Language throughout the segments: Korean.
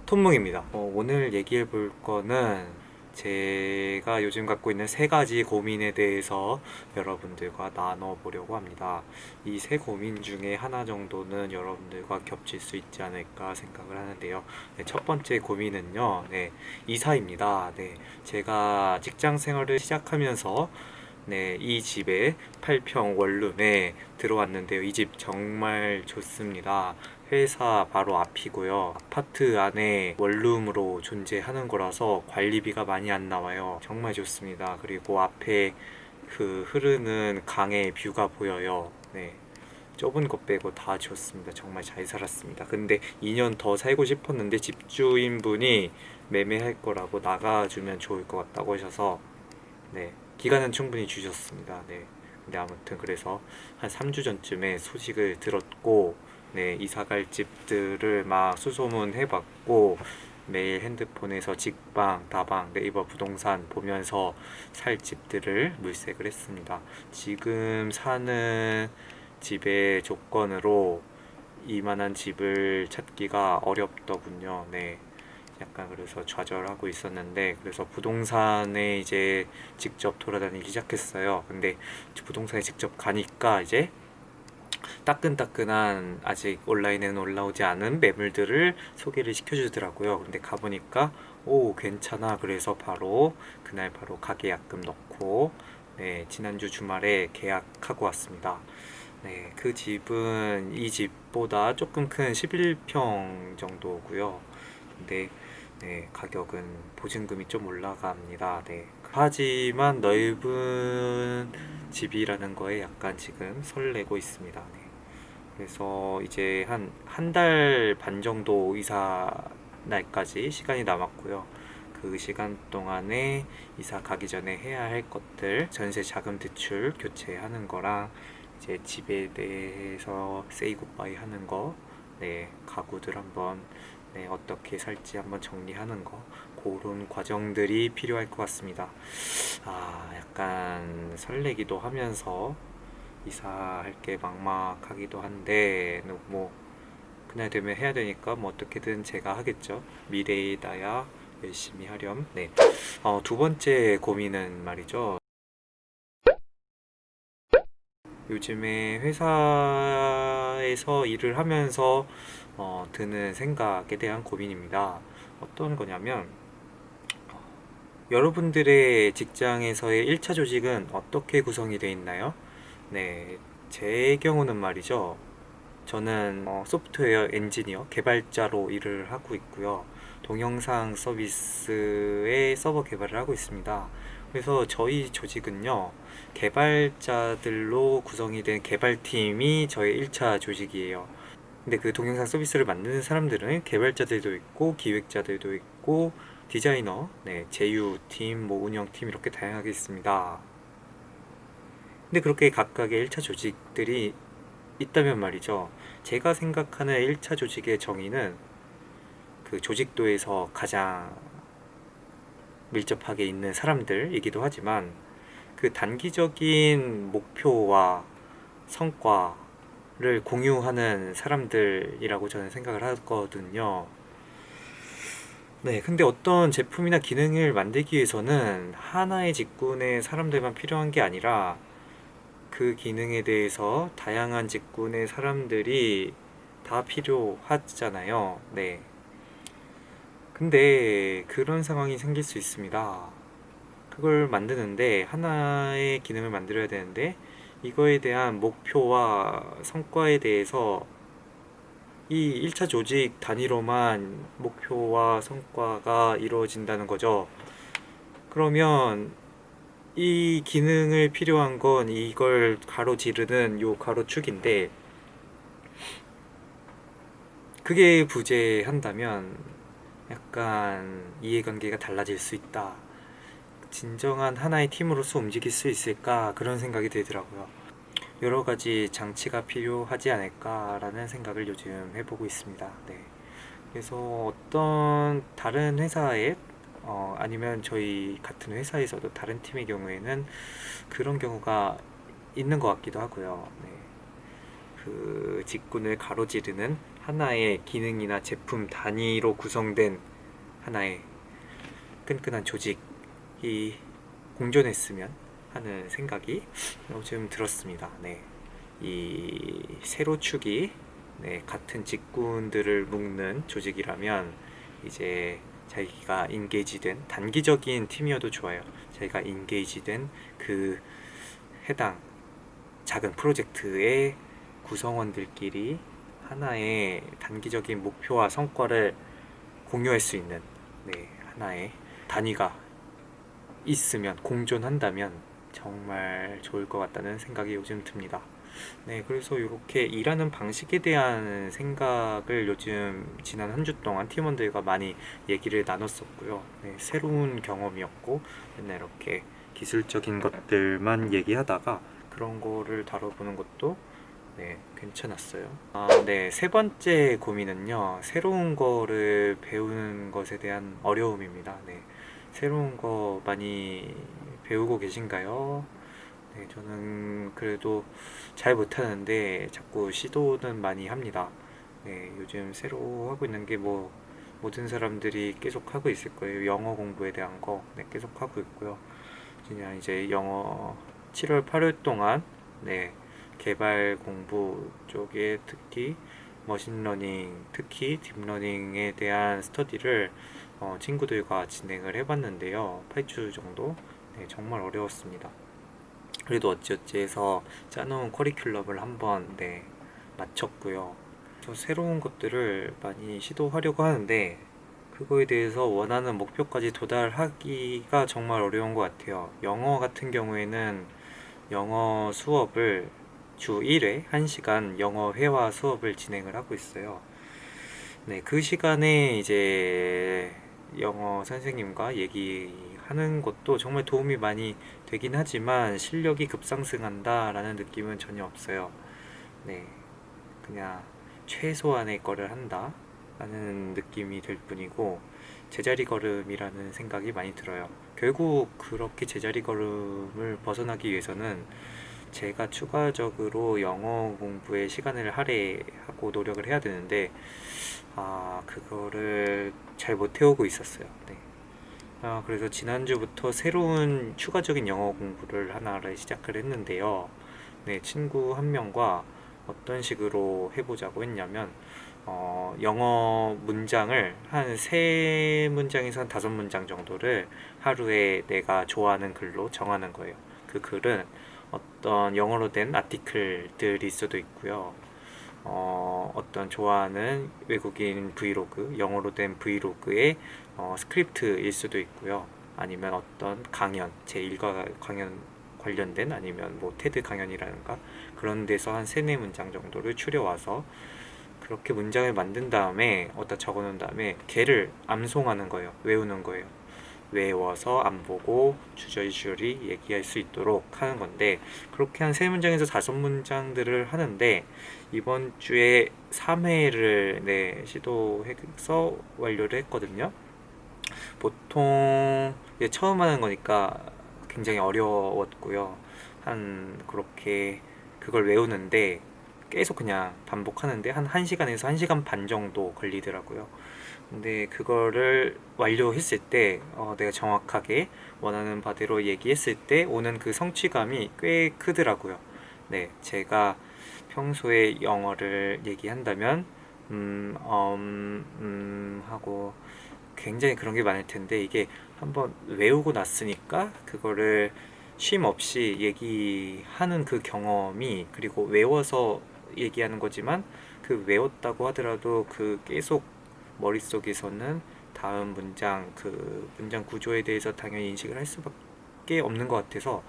톰몽입니다. 오늘 얘기해 볼 거는 제가 요즘 갖고 있는 세 가지 고민에 대해서 여러분들과 나눠보려고 합니다. 이 세 고민 중에 하나 정도는 여러분들과 겹칠 수 있지 않을까 생각을 하는데요. 네, 첫 번째 고민은요, 이사입니다. 제가 직장 생활을 시작하면서 이 집에 8평 원룸에 들어왔는데요. 이 집 정말 좋습니다. 회사 바로 앞이고요. 아파트 안에 원룸으로 존재하는 거라서 관리비가 많이 안 나와요. 정말 좋습니다. 그리고 앞에 그 흐르는 강의 뷰가 보여요. 좁은 것 빼고 다 좋습니다. 정말 잘 살았습니다. 근데 2년 더 살고 싶었는데 집주인분이 매매할 거라고 나가주면 좋을 것 같다고 하셔서 기간은 충분히 주셨습니다. 근데 아무튼 그래서 한 3주 전쯤에 소식을 들었고, 이사 갈 집들을 막 수소문 해봤고, 매일 핸드폰에서 직방, 다방, 네이버 부동산 보면서 살 집들을 물색을 했습니다. 지금 사는 집의 조건으로 이만한 집을 찾기가 어렵더군요. 약간 그래서 좌절하고 있었는데, 그래서 부동산에 이제 직접 돌아다니기 시작했어요. 근데 부동산에 직접 가니까 이제 따끈따끈한, 아직 온라인에는 올라오지 않은 매물들을 소개를 시켜주더라고요. 근데 가보니까 오 괜찮아, 그래서 바로 그날 바로 가계 약금 넣고 지난주 주말에 계약하고 왔습니다. 그 집은 이 집보다 조금 큰 11평 정도고요. 근데 가격은 보증금이 좀 올라갑니다. 하지만 넓은 집이라는 거에 약간 지금 설레고 있습니다. 그래서 이제 한 달 반 정도 이사 날까지 시간이 남았고요. 그 시간 동안에 이사 가기 전에 해야 할 것들, 전세 자금 대출 교체하는 거랑 이제 집에 대해서 세이 굿바이 하는 거, 가구들 한번 어떻게 살지 한번 정리하는 거, 그런 과정들이 필요할 것 같습니다. 약간 설레기도 하면서 이사할 게 막막하기도 한데, 뭐 그날 되면 해야 되니까 뭐 어떻게든 제가 하겠죠. 미래의 나야 열심히 하렴. 두 번째 고민은 말이죠. 요즘에 회사에서 일을 하면서 드는 생각에 대한 고민입니다. 어떤 거냐면, 여러분들의 직장에서의 1차 조직은 어떻게 구성이 되어 있나요? 제 경우는 말이죠. 저는 소프트웨어 엔지니어, 개발자로 일을 하고 있고요. 동영상 서비스의 서버 개발을 하고 있습니다. 그래서 저희 조직은요, 개발자들로 구성이 된 개발팀이 저의 1차 조직이에요. 근데 그 동영상 서비스를 만드는 사람들은 개발자들도 있고, 기획자들도 있고, 디자이너, 제휴팀, 뭐 운영팀 이렇게 다양하게 있습니다. 근데 그렇게 각각의 1차 조직들이 있다면 말이죠. 제가 생각하는 1차 조직의 정의는 그 조직도에서 가장 밀접하게 있는 사람들이기도 하지만, 그 단기적인 목표와 성과를 공유하는 사람들이라고 저는 생각을 하거든요. 근데 어떤 제품이나 기능을 만들기 위해서는 하나의 직군의 사람들만 필요한 게 아니라 그 기능에 대해서 다양한 직군의 사람들이 다 필요하잖아요. 근데 그런 상황이 생길 수 있습니다. 그걸 만드는데, 하나의 기능을 만들어야 되는데, 이거에 대한 목표와 성과에 대해서 이 1차 조직 단위로만 목표와 성과가 이루어진다는 거죠. 그러면 이 기능을 필요한 건 이걸 가로지르는 요 가로축인데, 그게 부재한다면 약간 이해관계가 달라질 수 있다. 진정한 하나의 팀으로서 움직일 수 있을까? 그런 생각이 들더라고요. 여러 가지 장치가 필요하지 않을까라는 생각을 요즘 해보고 있습니다. 그래서 어떤 다른 회사에 아니면 저희 같은 회사에서도 다른 팀의 경우에는 그런 경우가 있는 것 같기도 하고요. 그 직군을 가로지르는 하나의 기능이나 제품 단위로 구성된 하나의 끈끈한 조직이 공존했으면 하는 생각이 요즘 들었습니다. 네. 이 세로축이 같은 직군들을 묶는 조직이라면 이제 자기가 인게이지된 단기적인 팀이어도 좋아요. 자기가 인게이지된 그 해당 작은 프로젝트의 구성원들끼리 하나의 단기적인 목표와 성과를 공유할 수 있는 하나의 단위가 있으면 공존한다면 정말 좋을 것 같다는 생각이 요즘 듭니다. 그래서 이렇게 일하는 방식에 대한 생각을 요즘 지난 한 주 동안 팀원들과 많이 얘기를 나눴었고요. 새로운 경험이었고 맨날 이렇게 기술적인 것들만 얘기하다가 그런 거를 다뤄보는 것도 괜찮았어요. 세 번째 고민은요. 새로운 거를 배우는 것에 대한 어려움입니다. 새로운 거 많이 배우고 계신가요? 저는 그래도 잘 못하는데 자꾸 시도는 많이 합니다. 요즘 새로 하고 있는 게 모든 사람들이 계속 하고 있을 거예요. 영어 공부에 대한 거 계속 하고 있고요. 그냥 이제 영어 7월 8월 동안 개발 공부 쪽에 특히 머신러닝, 특히 딥러닝에 대한 스터디를 친구들과 진행을 해봤는데요. 8주 정도 정말 어려웠습니다. 그래도 어찌어찌 해서 짜놓은 커리큘럼을 한번 마쳤고요. 저 새로운 것들을 많이 시도하려고 하는데 그거에 대해서 원하는 목표까지 도달하기가 정말 어려운 것 같아요. 영어 같은 경우에는 영어 수업을 주 1회 1시간 영어 회화 수업을 진행을 하고 있어요. 그 시간에 이제 영어 선생님과 얘기하는 것도 정말 도움이 많이 되긴 하지만 실력이 급상승한다라는 느낌은 전혀 없어요. 그냥 최소한의 거를 한다라는 느낌이 들 뿐이고 제자리 걸음이라는 생각이 많이 들어요. 결국 그렇게 제자리 걸음을 벗어나기 위해서는 제가 추가적으로 영어 공부에 시간을 할애하고 노력을 해야 되는데 그거를 잘 못 해오고 있었어요. 그래서 지난주부터 새로운 추가적인 영어 공부를 하나를 시작을 했는데요. 친구 한 명과 어떤 식으로 해보자고 했냐면 영어 문장을 한 3문장에서 한 5문장 정도를 하루에 내가 좋아하는 글로 정하는 거예요. 그 글은 어떤 영어로 된 아티클들일 수도 있고요. 어떤 좋아하는 외국인 브이로그, 영어로 된 브이로그의 스크립트일 수도 있고요. 아니면 어떤 강연, 제1과 강연 관련된 아니면 테드 강연이라든가 그런 데서 한 3-4문장 정도를 추려와서 그렇게 문장을 만든 다음에 어디다 적어 놓은 다음에 걔를 암송하는 거예요. 외우는 거예요. 외워서 안 보고 주저리주저리 얘기할 수 있도록 하는 건데 그렇게 한 3문장에서 5문장들을 하는데 이번 주에 3회를 시도해서 완료를 했거든요. 보통 처음 하는 거니까 굉장히 어려웠고요. 그렇게 그걸 외우는데 계속 그냥 반복하는데 한 1시간에서 1시간 반 정도 걸리더라고요. 근데 그거를 완료했을 때 내가 정확하게 원하는 바대로 얘기했을 때 오는 그 성취감이 꽤 크더라고요. 제가 평소에 영어를 얘기한다면 하고 굉장히 그런 게 많을 텐데 이게 한번 외우고 났으니까 그거를 쉼 없이 얘기하는 그 경험이 그리고 외워서 얘기하는 거지만 그 외웠다고 하더라도 그 계속 머릿속에서는 다음 문장 그 문장 구조에 대해서 당연히 인식을 할 수밖에 없는 것 같아서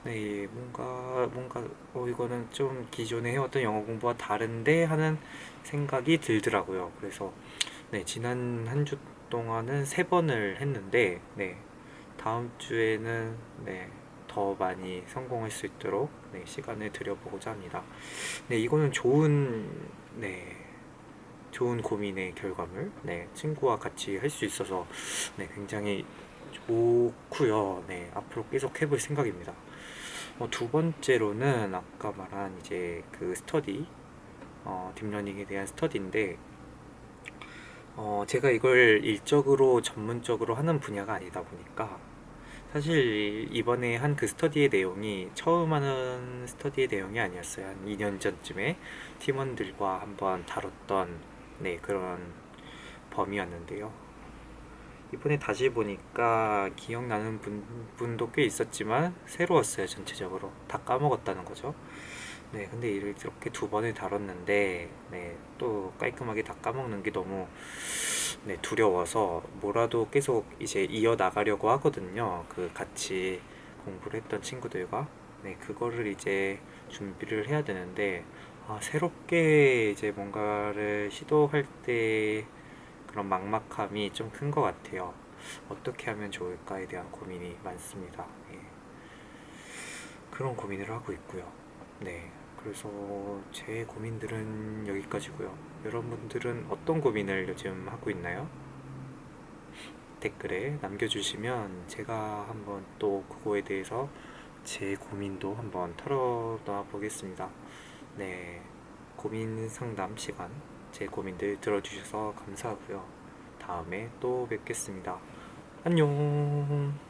뭔가 이거는 좀 기존에 해왔던 영어 공부와 다른데 하는 생각이 들더라고요. 그래서 지난 한 주 동안은 3번을 했는데 다음 주에는 더 많이 성공할 수 있도록 시간을 들여보고자 합니다. 이거는 좋은 고민의 결과물 친구와 같이 할 수 있어서 굉장히 좋고요. 앞으로 계속 해볼 생각입니다. 두 번째로는 아까 말한 이제 그 스터디 딥러닝에 대한 스터디인데, 제가 이걸 일적으로 전문적으로 하는 분야가 아니다 보니까 사실 이번에 한 그 스터디의 내용이 처음 하는 스터디의 내용이 아니었어요. 한 2년 전쯤에 팀원들과 한번 다뤘던 네, 그런 범위였는데요. 이번에 다시 보니까 기억나는 분도 꽤 있었지만 새로웠어요. 전체적으로 다 까먹었다는 거죠. 네, 근데 이렇게 두 번을 다뤘는데 네, 또 깔끔하게 다 까먹는 게 너무 네, 두려워서 뭐라도 계속 이제 이어나가려고 하거든요. 그 같이 공부를 했던 친구들과 네, 그거를 이제 준비를 해야 되는데 새롭게 이제 뭔가를 시도할 때 그런 막막함이 좀 큰 것 같아요. 어떻게 하면 좋을까에 대한 고민이 많습니다. 예, 그런 고민을 하고 있고요. 네, 그래서 제 고민들은 여기까지고요. 여러분들은 어떤 고민을 요즘 하고 있나요? 댓글에 남겨주시면 제가 한번 또 그거에 대해서 제 고민도 한번 털어놔 보겠습니다. 네, 고민 상담 시간, 제 고민들 들어주셔서 감사하고요. 다음에 또 뵙겠습니다. 안녕.